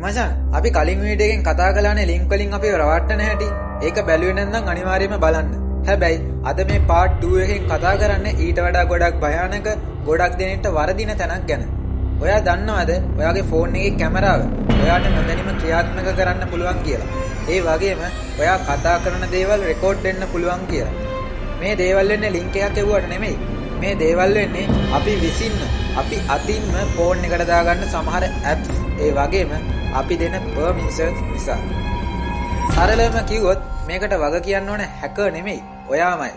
මචං අපි කලින් වීඩියෝ එකෙන් කතා කළානේ ලින්ක් වලින් අපිව රවට්ටන හැටි. ඒක බැලුවේ නැත්නම් අනිවාර්යයෙන්ම බලන්න. හැබැයි අද මේ part 2 එකෙන් කතා කරන්නේ ඊට වඩා ගොඩක් භයානක ගොඩක් දෙනෙක්ට වරදින තැනක් ගැන. ඔයා දන්නවද ඔයාගේ ෆෝන් එකේ කැමරාව ඔයාට නොදැනීම ක්‍රියාත්මක කරන්න පුළුවන් කියලා. ඒ වගේම ඔයා කතා කරන දේවල් රෙකෝඩ් වෙන්න පුළුවන් කියලා. මේ දේවල් වෙන්නේ ලින්ක් එකක් එවුවට නෙමෙයි. මේ දේවල් වෙන්නේ අපි විසින්ම අපි අතින්ම ෆෝන් එකට දාගන්න සමහර apps ඒ වගේම අපි දෙන permissions නිසා. සරලවම කිව්වොත් මේකට වග කියන්න ඕන හැකර් නෙමෙයි ඔයාමයි.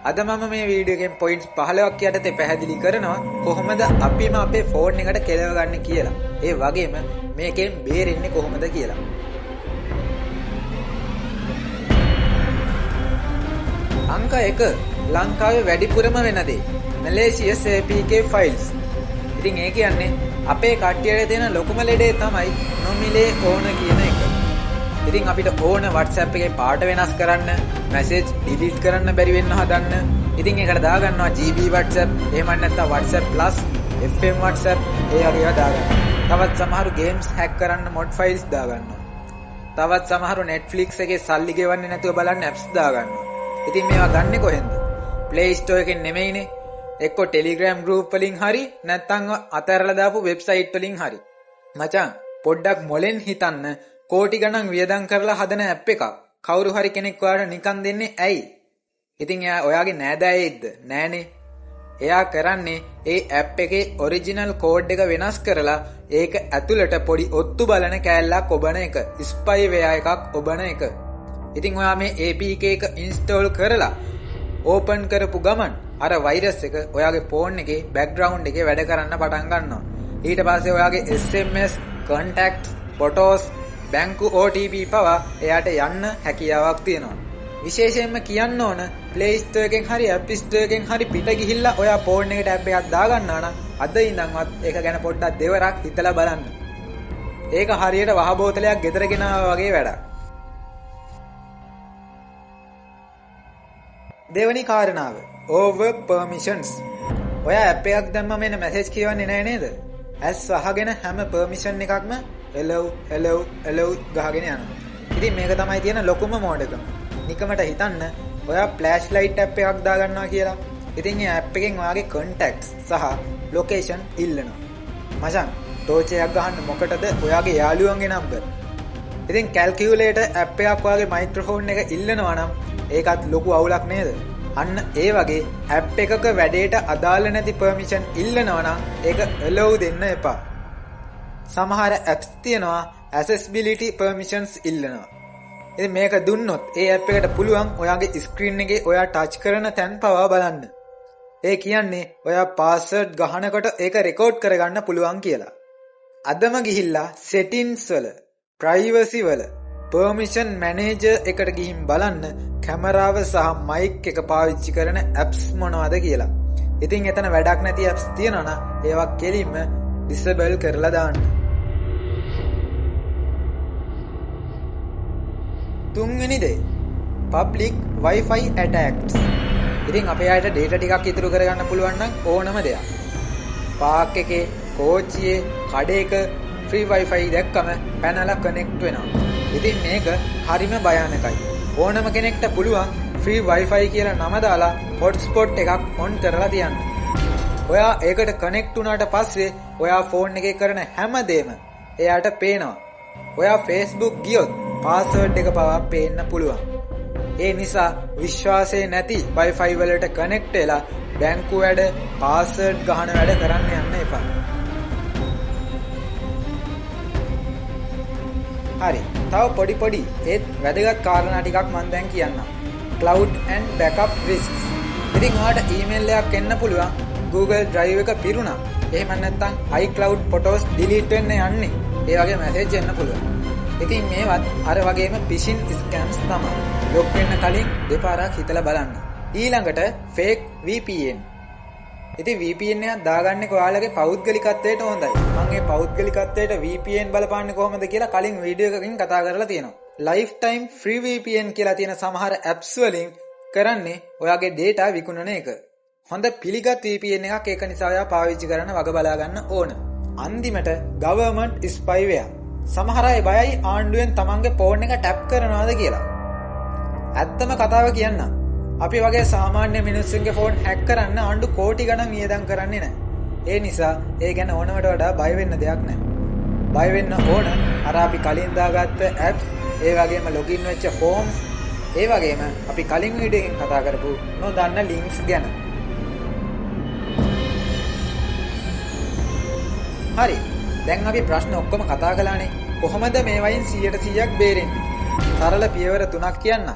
අද මම මේ වීඩියෝ එකෙන් පොයින්ට්ස් 15ක් යටතේ පැහැදිලි කරනවා කොහොමද අපිම අපේ ෆෝන් එකට කෙලව ගන්න කියලා. ඒ වගේම මේකෙන් බේරෙන්නේ කොහොමද කියලා. අංක 1 ලංකාවේ වැඩිපුරම වෙන දේ malicious APK files. ඉතින් ඒ කියන්නේ අපේ කට්ටියට දෙන ලොකුම ලෙඩේ තමයි නොමිලේ ඕන කියන එක. ඉතින් අපිට ඕන WhatsApp එකේ පාට වෙනස් කරන්න, message delete කරන්න බැරි වෙන්න හදන්න. ඉතින් ඒකට දාගන්නවා GB WhatsApp, එහෙම නැත්නම් WhatsApp Plus, FM WhatsApp ඒ වගේ ඒවා දාගන්නවා. තවත් සමහරු games hack කරන්න mod files දාගන්නවා. තවත් සමහරු Netflix එකේ සල්ලි ගෙවන්නේ නැතුව බලන්න apps දාගන්නවා. ඉතින් මේවා ගන්නෙ කොහෙන්ද? Play Store එකෙන් නෙමෙයිනේ. එක්ක Telegram group වලින් හරි නැත්නම් අතහැරලා දාපු website වලින් හරි. මචං පොඩ්ඩක් මොලෙන් හිතන්න කෝටි ගණන් වියදම් කරලා හදන app එකක් කවුරු හරි කෙනෙක් ඔයාලට නිකන් දෙන්නේ ඇයි? ඉතින් එයා ඔයාගේ නෑදෑයෙක්ද? නෑනේ. එයා කරන්නේ ඒ app එකේ original code එක වෙනස් කරලා ඒක ඇතුළට පොඩි ඔත්තු බලන කෑල්ලක් ඔබන එක. spyware එකක් ඔබන එක. ඉතින් ඔයා මේ APK එක install කරලා open කරපු ගමන් අර virus එක ඔයාගේ phone එකේ background එකේ වැඩ කරන්න පටන් ගන්නවා. ඊට පස්සේ ඔයාගේ SMS, contacts, photos, බැංකු OTP පවා එයාට යන්න හැකියාවක් තියෙනවා. විශේෂයෙන්ම කියන්න ඕන Play Store එකෙන් හරි App Store එකෙන් හරි පිට ගිහිල්ලා ඔයා phone එකට app එකක් දාගන්නවා නම් අද ඉඳන්වත් ඒක ගැන පොඩ්ඩක් දෙවරක් හිතලා බලන්න. ඒක හරියට වහ බෝතලයක් ගෙදර ගෙනාවා වගේ වැඩක්. දෙවැනි කාරණාව over permissions. ඔයා app එකක් දැම්මම එන message කියවන්නේ නැහැ නේද? ඇස් වහගෙන හැම permission එකක්ම hello ගහගෙන යනවා. ඉතින් මේක තමයි තියෙන ලොකුම මෝඩකම. නිකමට හිතන්න ඔයා flashlight app එකක් දාගන්නවා කියලා. ඉතින් මේ app එකෙන් ඔයාගේ contacts සහ location ඉල්ලනවා. මචං torch එකක් ගහන්න මොකටද? ඔයාගේ යාළුවන්ගේ number. ඉතින් calculator app එකක් ඔයාගේ microphone එක ඉල්ලනවා නම් ඒකත් ලොකු අවුලක් නේද? අන්න ඒ වගේ app එකක වැඩේට අදාළ නැති permission ඉල්ලනවා නම් ඒක allow දෙන්න එපා. සමහර apps තියෙනවා accessibility permissions ඉල්ලනවා. ඉතින් මේක දුන්නොත් ඒ app එකට පුළුවන් ඔයාගේ screen එකේ ඔයා touch කරන තැන් පවා බලන්න. ඒ කියන්නේ ඔයා password ගහනකොට ඒක record කරගන්න පුළුවන් කියලා. අදම ගිහිල්ලා settings වල privacy වල permission manager එකට ගිහින් බලන්න කැමරාව සහ mic එක පාවිච්චි කරන apps මොනවද කියලා. ඉතින් එතන වැඩක් නැති apps තියෙනවා නම් ඒවා කෙලින්ම disable කරලා දාන්න. තුන්වෙනි දේ public wifi attacks. ඉතින් අපේ අයට data ටිකක් ඉතුරු කරගන්න පුළුවන් නම් ඕනම දෙයක්. පාක් එකේ, කෝච්චියේ, කඩේක free wifi දැක්කම පැනලා connect වෙනවා. ඉතින් මේක හරිම භයානකයි. ඕනම කෙනෙක්ට පුළුවන් free wifi කියලා නම දාලා hotspot එකක් on කරලා තියන්න. ඔයා ඒකට connect වුණාට පස්සේ ඔයා phone එකේ කරන හැම දෙම එයාට පේනවා. ඔයා Facebook ගියොත් password එක පවා පේන්න පුළුවන්. ඒ නිසා විශ්වාසය නැති wifi වලට connect වෙලා බැංකු වැඩ, password ගහන වැඩ කරන්න යන්න එපා. හරි. තව පොඩි ඒත් වැදගත් කාරණා ටිකක් මම දැන් කියන්නම්. Cloud and backup risks. ඉතින් ඔයාලට email එකක් එන්න පුළුවන් Google Drive එක පිරුණා. එහෙම නැත්නම් iCloud photos delete වෙන්න යන්නේ. ඒ වගේ message එන්න පුළුවන්. ඉතින් මේවත් අර වගේම phishing scams තමයි. ලොග් වෙන්න කලින් දෙපාරක් හිතලා බලන්න. ඊළඟට fake VPN. ඉතින් VPN එකක් දාගන්නේ ඔයාලගේ පෞද්ගලිකත්වයට හොඳයි. මම මේ පෞද්ගලිකත්වයට VPN බලපාන්නේ කොහොමද කියලා කලින් වීඩියෝ එකකින් කතා කරලා තියෙනවා. lifetime free VPN කියලා තියෙන සමහර apps වලින් කරන්නේ ඔයාගේ data විකුණන එක. හොඳ පිළිගත් VPN එකක් ඒක නිසා ඔයා පාවිච්චි කරන්න වග බලා ගන්න ඕන. අන්තිමට government spyware සමහර අය බයයි ආණ්ඩුවෙන් තමන්ගේ ෆෝන් එක ටැප් කරනවාද කියලා. ඇත්තම කතාව කියන්න. අපි වගේ සාමාන්‍ය මිනිස්සුන්ගේ ෆෝන් හැක් කරන්න ආණ්ඩු කෝටි ගණන් වියදම් කරන්නේ නැහැ. ඒ නිසා ඒ ගැන ඕනවට වඩා බය වෙන්න දෙයක් නැහැ. බය වෙන්න ඕන අර අපි කලින් දාගත්ත apps, ඒ වගේම login වෙච්ච forms, ඒ වගේම අපි කලින් වීඩියෝ එකෙන් කතා කරපු නොදන්න links ගැන. හරි. දැන් අපි ප්‍රශ්න ඔක්කොම කතා කළානේ. කොහොමද මේ වයින් 100% බේරෙන්නේ? සරල පියවර 3ක් කියන්න.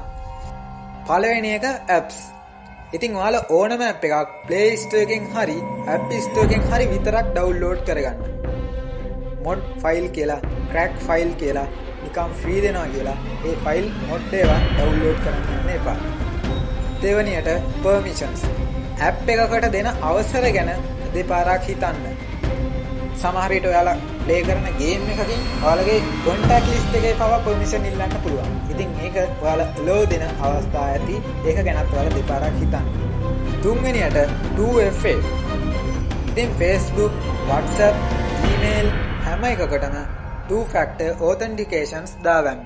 පළවෙනි එක apps. ඉතින් ඔයාලා ඕනම app එකක් Play Store එකෙන් හරි App Store එකෙන් හරි විතරක් download කරගන්න. mod file කියලා, crack file කියලා නිකම් free දෙනවා කියලා ඒ file mod ඒවා download කරන්න යන්න එපා. දෙවෙනියට permissions. app එකකට දෙන අවසර ගැන දෙපාරක් හිතන්න. සමහර විට ඔයාලා play කරන game එකකින් ඔයාලගේ contact list එකේ පවා permission ඉල්ලන්න පුළුවන්. ඉතින් මේක ඔයාලා allow දෙන අවස්ථා ඇති. ඒක ගැනත් ඔයාලා දෙපාරක් හිතන්න. තුන්වෙනියට 2FA. ඉතින් Facebook, WhatsApp, email හැම එකකටම two factor authentications දාගන්න.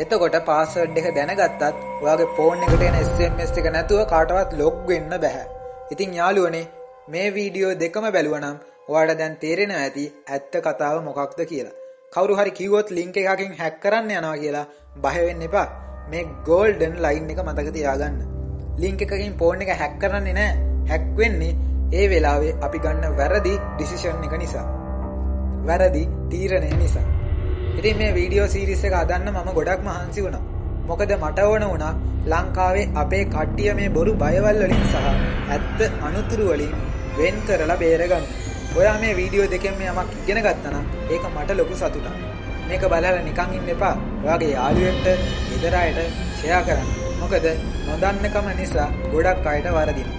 එතකොට password එක දැනගත්තත් ඔයාගේ phone එකට එන SMS එක නැතුව කාටවත් log වෙන්න බෑ. ඉතින් යාළුවනේ මේ වීඩියෝ දෙකම බැලුවා නම් ඔයාලට දැන් තේරෙනවා ඇති ඇත්ත කතාව මොකක්ද කියලා. කවුරු හරි කිව්වොත් link එකකින් hack කරන්න යනවා කියලා බය වෙන්න එපා. මේ golden line එක මතක තියාගන්න. link එකකින් phone එක hack කරන්නේ නැහැ. hack වෙන්නේ ඒ වෙලාවේ අපි ගන්න වැරදි decision එක නිසා. වැරදි තීරණය නිසා. ඉතින් මේ වීඩියෝ සීරීස් එක හදන්න මම ගොඩක් මහන්සි වුණා. මොකද මට ඕන වුණා ලංකාවේ අපේ කට්ටිය මේ බොරු බයවල් වලින් සහ ඇත්ත අනුතුරු වලින් වෙන් කරලා බේරගන්න. ඔයා මේ වීඩියෝ දෙකෙන් යමක් ඉගෙන ගත්තා නම් ඒක මට ලොකු සතුටක්. මේක බලලා නිකන් ඉන්න එපා. ඔයාගේ යාළුවෙන්ට, ගෙදර අයට ෂෙයා කරන්න. මොකද නොදන්නකම නිසා ගොඩක් අයට වරදිනවා.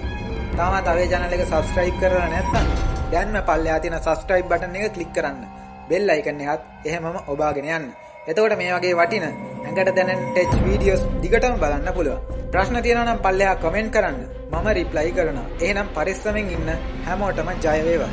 තාමත් අපේ channel එක subscribe කරලා නැත්නම් දැන්ම පල්ලෙහා තියෙන subscribe button එක click කරන්න. bell icon එකත් එහෙමම ඔබාගෙන යන්න. එතකොට මේ වගේ වටින ඇඟට දැනෙන tech videos දිගටම බලන්න පුළුවන්. ප්‍රශ්න තියෙනවා නම් පල්ලෙහා comment කරන්න. මම reply කරනවා. එහෙනම් පරිස්සමෙන් ඉන්න හැමෝටම ජය වේවා.